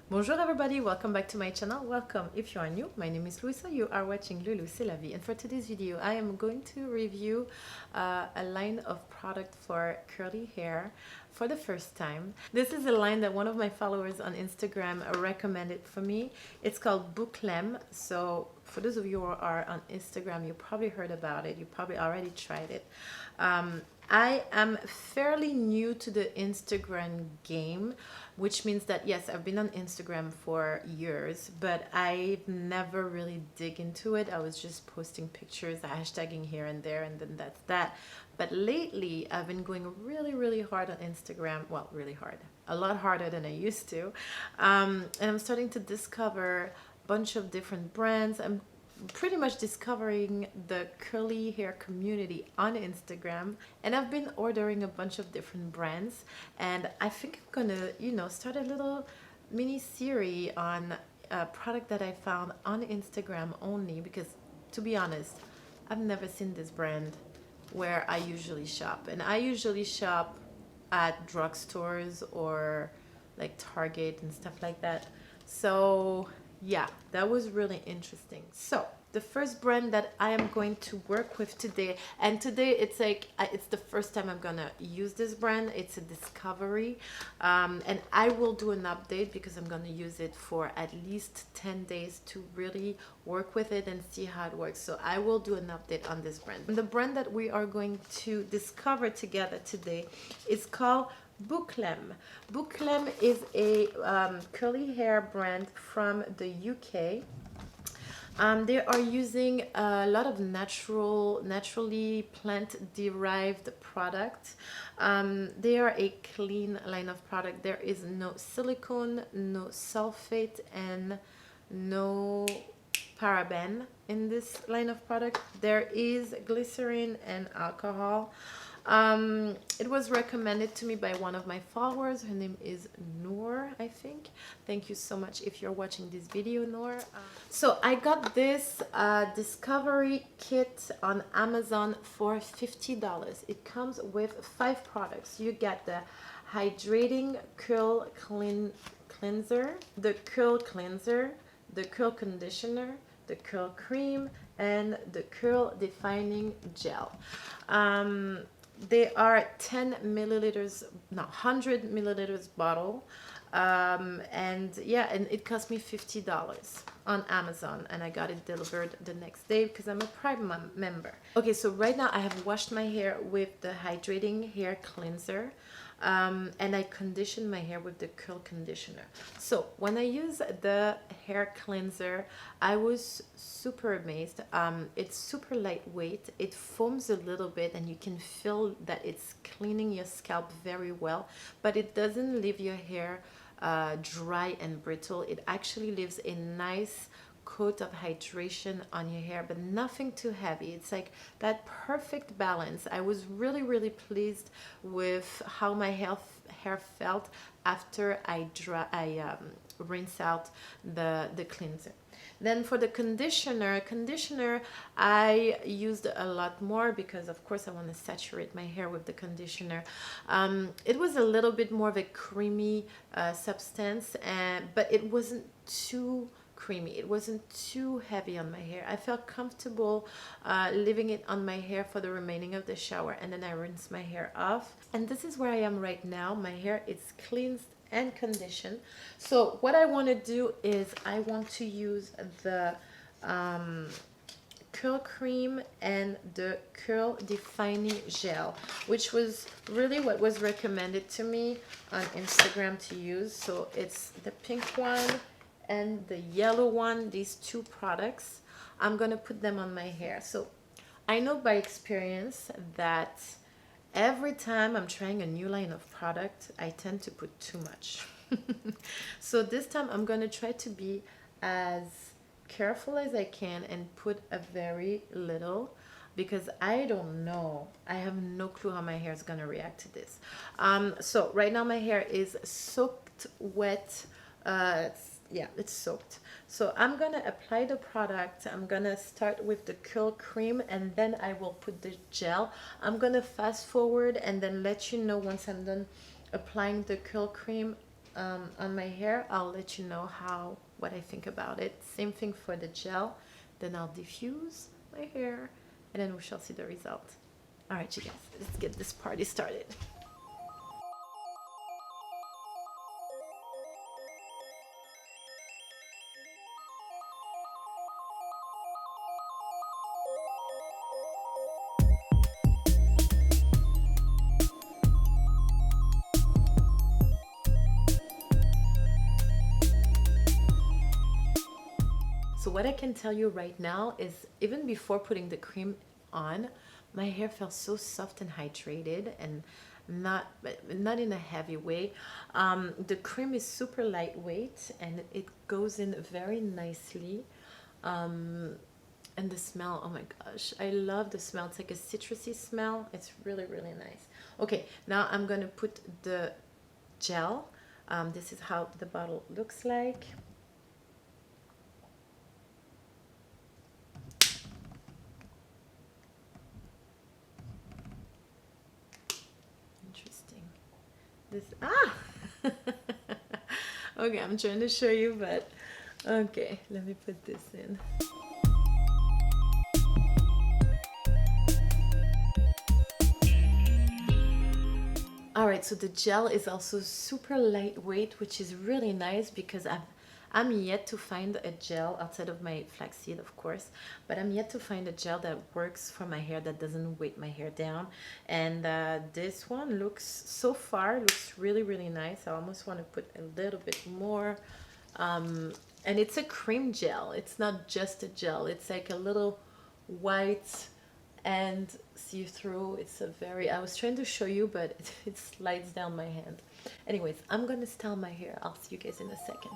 Bonjour everybody, welcome back to my channel. Welcome if you are new. My name is Louisa. You are watching Lulu C'est la vie, and for today's video I am going to review a line of product for curly hair for the first time. This is a line that one of my followers on Instagram recommended for me. It's called Book LEM. So for those of you who are on Instagram, you probably heard about it, you probably already tried it. I am fairly new to the Instagram game, which means that yes, I've been on Instagram for years, but I've never really dig into it. I was just posting pictures, hashtagging here and there, and then that's that. But lately, I've been going really hard on Instagram. Well, really hard, a lot harder than I used to. And I'm starting to discover a bunch of different brands. I'm pretty much discovering the curly hair community on Instagram, and I've been ordering a bunch of different brands, and I think I'm gonna start a little mini series on a product that I found on Instagram only, because to be honest, I've never seen this brand where I usually shop, and I usually shop at drugstores or like Target and stuff like that. So yeah, that was really interesting. So the first brand that I am going to work with today, and today it's like it's the first time I'm gonna use this brand. It's a discovery, and I will do an update because I'm gonna use it for at least 10 days to really work with it and see how it works. So I will do an update on this brand. And the brand that we are going to discover together today is called Boucleme. Boucleme is a curly hair brand from the UK. They are using a lot of naturally plant-derived product. They are a clean line of product. There is no silicone, no sulfate, and no paraben in this line of product. There is glycerin and alcohol. It was recommended to me by one of my followers. Her name is Noor, I think. Thank you so much if you're watching this video, Noor. So I got this discovery kit on Amazon for $50. It comes with 5 products. You get the hydrating curl cleanser, the curl cleanser, the curl conditioner, the curl cream, and the curl defining gel. They are 10 milliliters, no, 100 milliliters bottle. And yeah, and it cost me $50 on Amazon, and I got it delivered the next day because I'm a Prime member. Okay, so right now I have washed my hair with the hydrating hair cleanser. And I condition my hair with the curl conditioner. So when I use the hair cleanser, I was super amazed. It's super lightweight, it foams a little bit, and you can feel that it's cleaning your scalp very well, but it doesn't leave your hair dry and brittle. It actually leaves a nice coat of hydration on your hair, but nothing too heavy. It's like that perfect balance. I was really pleased with how my hair felt after I rinse out the cleanser. Then for the conditioner, I used a lot more because of course I want to saturate my hair with the conditioner. It was a little bit more of a creamy substance, but it wasn't too creamy. It wasn't too heavy on my hair. I felt comfortable leaving it on my hair for the remaining of the shower, and then I rinse my hair off. And this is where I am right now. My hair is cleansed and conditioned. So what I want to do is I want to use the curl cream and the curl defining gel, which was really what was recommended to me on Instagram to use. So it's the pink one and the yellow one, these 2 products. I'm gonna put them on my hair. So I know by experience that every time I'm trying a new line of product, I tend to put too much. So this time I'm gonna try to be as careful as I can and put a very little, because I don't know. I have no clue how my hair is gonna react to this. So right now my hair is soaked wet. Yeah, it's soaked. So I'm gonna apply the product. I'm gonna start with the curl cream, and then I will put the gel. I'm gonna fast forward and then let you know once I'm done applying the curl cream on my hair, I'll let you know what I think about it. Same thing for the gel. Then I'll diffuse my hair, and then we shall see the result. All right, you guys, let's get this party started. So what I can tell you right now is, even before putting the cream on, my hair felt so soft and hydrated, and not in a heavy way. The cream is super lightweight and it goes in very nicely. And the smell, oh my gosh, I love the smell. It's like a citrusy smell. It's really, really nice. Okay, now I'm gonna put the gel. This is how the bottle looks like. Okay, I'm trying to show you, but okay, let me put this in. All right, so the gel is also super lightweight, which is really nice because I'm yet to find a gel outside of my flaxseed, of course, but I'm yet to find a gel that works for my hair, that doesn't weight my hair down. And this one looks really, really nice. I almost want to put a little bit more. And it's a cream gel. It's not just a gel. It's like a little white and see-through. It's a very, I was trying to show you, but it slides down my hand. Anyways, I'm gonna style my hair. I'll see you guys in a second.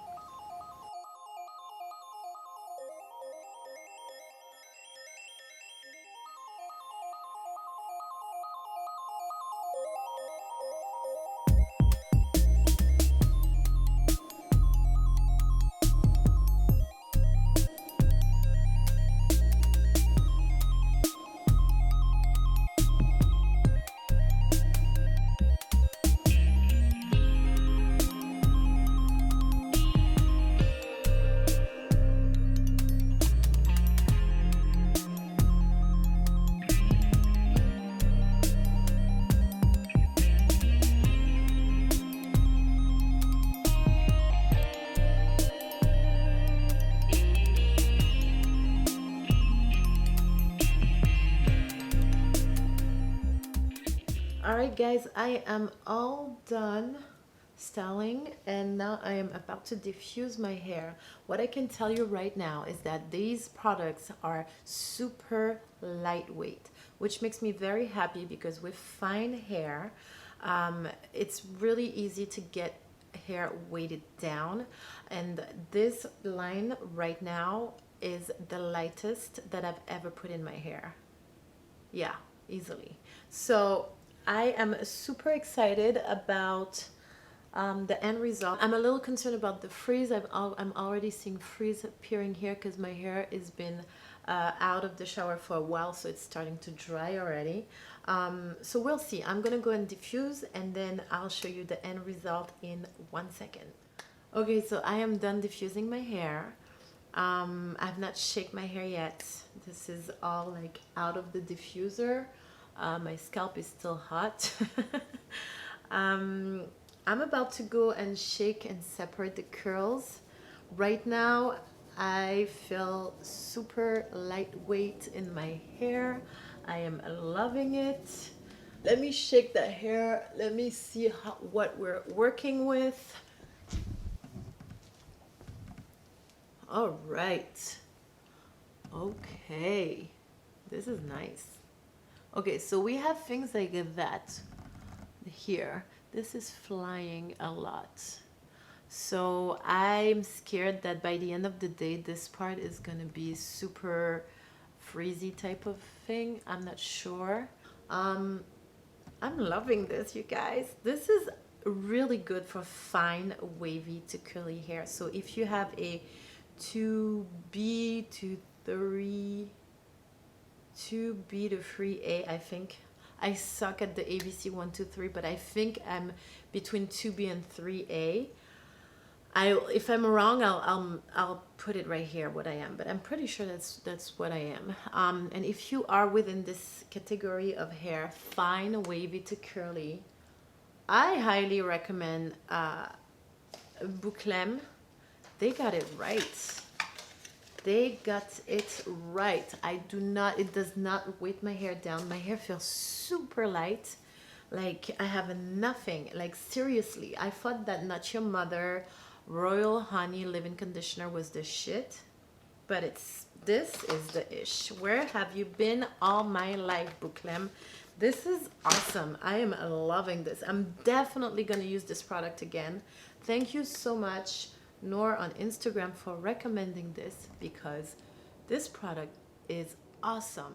Alright guys, I am all done styling, and now I am about to diffuse my hair. What I can tell you right now is that these products are super lightweight, which makes me very happy, because with fine hair, it's really easy to get hair weighted down, and this line right now is the lightest that I've ever put in my hair. Yeah, easily. So I am super excited about the end result. I'm a little concerned about the frizz. I'm already seeing frizz appearing here because my hair has been out of the shower for a while, so it's starting to dry already. So we'll see. I'm gonna go and diffuse, and then I'll show you the end result in 1 second. Okay, so I am done diffusing my hair. I've not shaked my hair yet. This is all like out of the diffuser. My scalp is still hot. I'm about to go and shake and separate the curls. Right now, I feel super lightweight in my hair. I am loving it. Let me shake the hair. Let me see what we're working with. All right. Okay. This is nice. Okay, so we have things like that here. This is flying a lot. So I'm scared that by the end of the day, this part is gonna be super frizzy type of thing. I'm not sure. I'm loving this, you guys. This is really good for fine, wavy to curly hair. So if you have a 2B to 3A, I think. I suck at the ABC 1, 2, 3, but I think I'm between 2B and 3A. if I'm wrong, I'll put it right here what I am, but I'm pretty sure that's what I am. And if you are within this category of hair, fine, wavy to curly, I highly recommend Boucleme. They got it right. They got it right. It does not weight my hair down. My hair feels super light. Like I have nothing. Like seriously, I thought that Not Your Mother Royal Honey leave-in conditioner was the shit, but this is the ish. Where have you been all my life, Boucleme? This is awesome. I am loving this. I'm definitely gonna use this product again. Thank you so much, Noor on Instagram, for recommending this, because this product is awesome.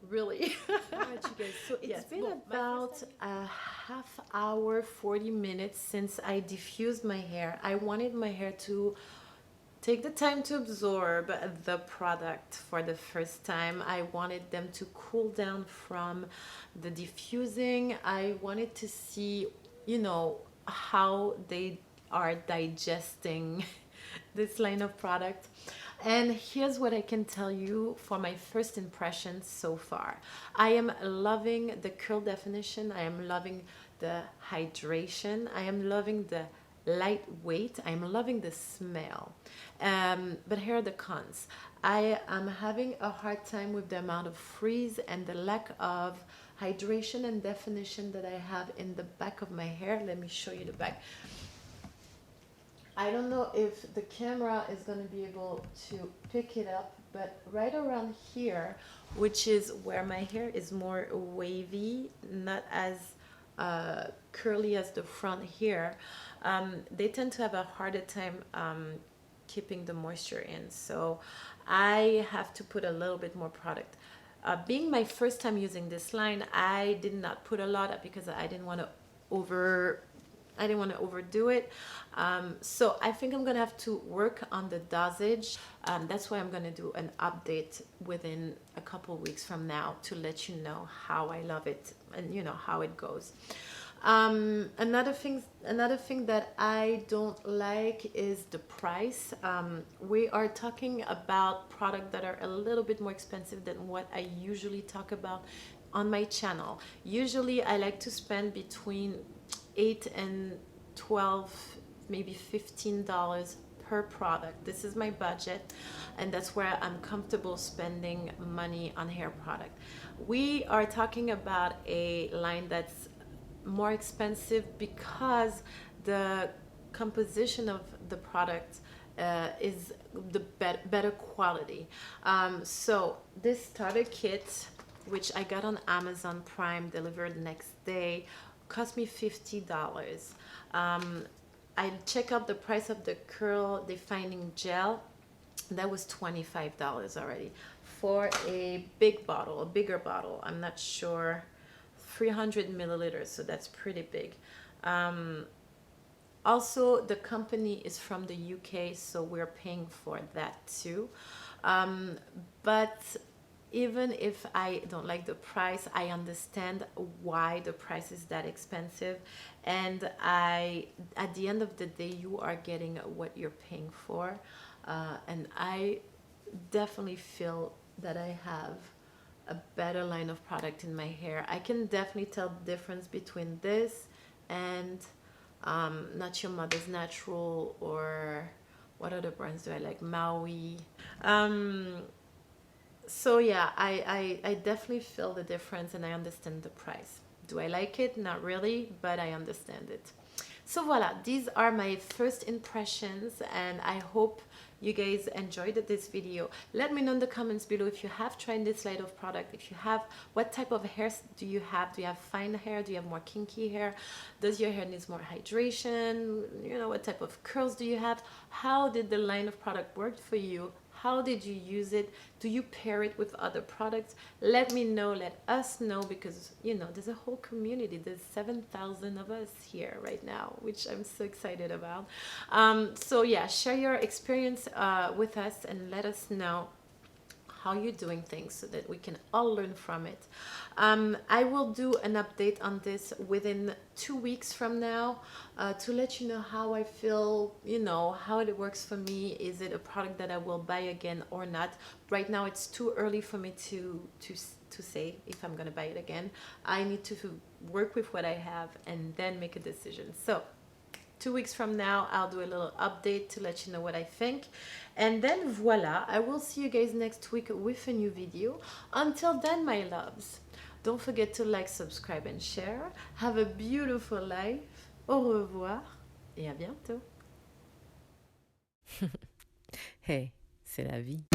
Really. All right, you guys. So it's been about a half hour, 40 minutes since I diffused my hair. I wanted my hair to take the time to absorb the product for the first time. I wanted them to cool down from the diffusing. I wanted to see, how they are digesting this line of product. And here's what I can tell you for my first impressions so far. I am loving the curl definition. I am loving the hydration. I am loving the lightweight. I'm loving the smell. But here are the cons. I am having a hard time with the amount of frizz and the lack of hydration and definition that I have in the back of my hair. Let me show you the back. I don't know if the camera is going to be able to pick it up, but right around here, which is where my hair is more wavy, not as curly as the front here, they tend to have a harder time keeping the moisture in. So I have to put a little bit more product. Being my first time using this line, I did not put a lot because I didn't want to overdo it. So I think I'm gonna have to work on the dosage. That's why I'm gonna do an update within a couple weeks from now to let you know how I love it and how it goes. Another thing that I don't like is the price. We are talking about products that are a little bit more expensive than what I usually talk about on my channel. Usually I like to spend between 8 and 12, maybe $15 per product. This is my budget, and that's where I'm comfortable spending money on hair product. We are talking about a line that's more expensive because the composition of the product is the better quality. So this starter kit, which I got on Amazon Prime, delivered next day, cost me $50. I check out the price of the curl defining gel. That was $25 already for a big bottle, a bigger bottle. I'm not sure, 300 milliliters, so that's pretty big. Also, the company is from the UK, so we're paying for that too. But even if I don't like the price, I understand why the price is that expensive. And at the end of the day, you are getting what you're paying for. And I definitely feel that I have a better line of product in my hair. I can definitely tell the difference between this and Not Your Mother's Natural, or what other brands do I like? Maui. So yeah, I definitely feel the difference, and I understand the price. Do I like it? Not really, but I understand it. So voila, these are my first impressions, and I hope you guys enjoyed this video. Let me know in the comments below if you have tried this line of product. If you have, what type of hair do you have? Do you have fine hair? Do you have more kinky hair? Does your hair need more hydration? What type of curls do you have? How did the line of product work for you? How did you use it? Do you pair it with other products? Let me know, let us know, because there's a whole community. There's 7,000 of us here right now, which I'm so excited about. So yeah, share your experience with us and let us know how you're doing things so that we can all learn from it. I will do an update on this within 2 weeks from now to let you know how I feel, you know, how it works for me. Is it a product that I will buy again or not? Right now it's too early for me to say if I'm gonna buy it again. I need to work with what I have and then make a decision. So 2 weeks from now, I'll do a little update to let you know what I think. And then voila, I will see you guys next week with a new video. Until then, my loves, don't forget to like, subscribe, and share. Have a beautiful life. Au revoir et à bientôt. Hey, c'est la vie.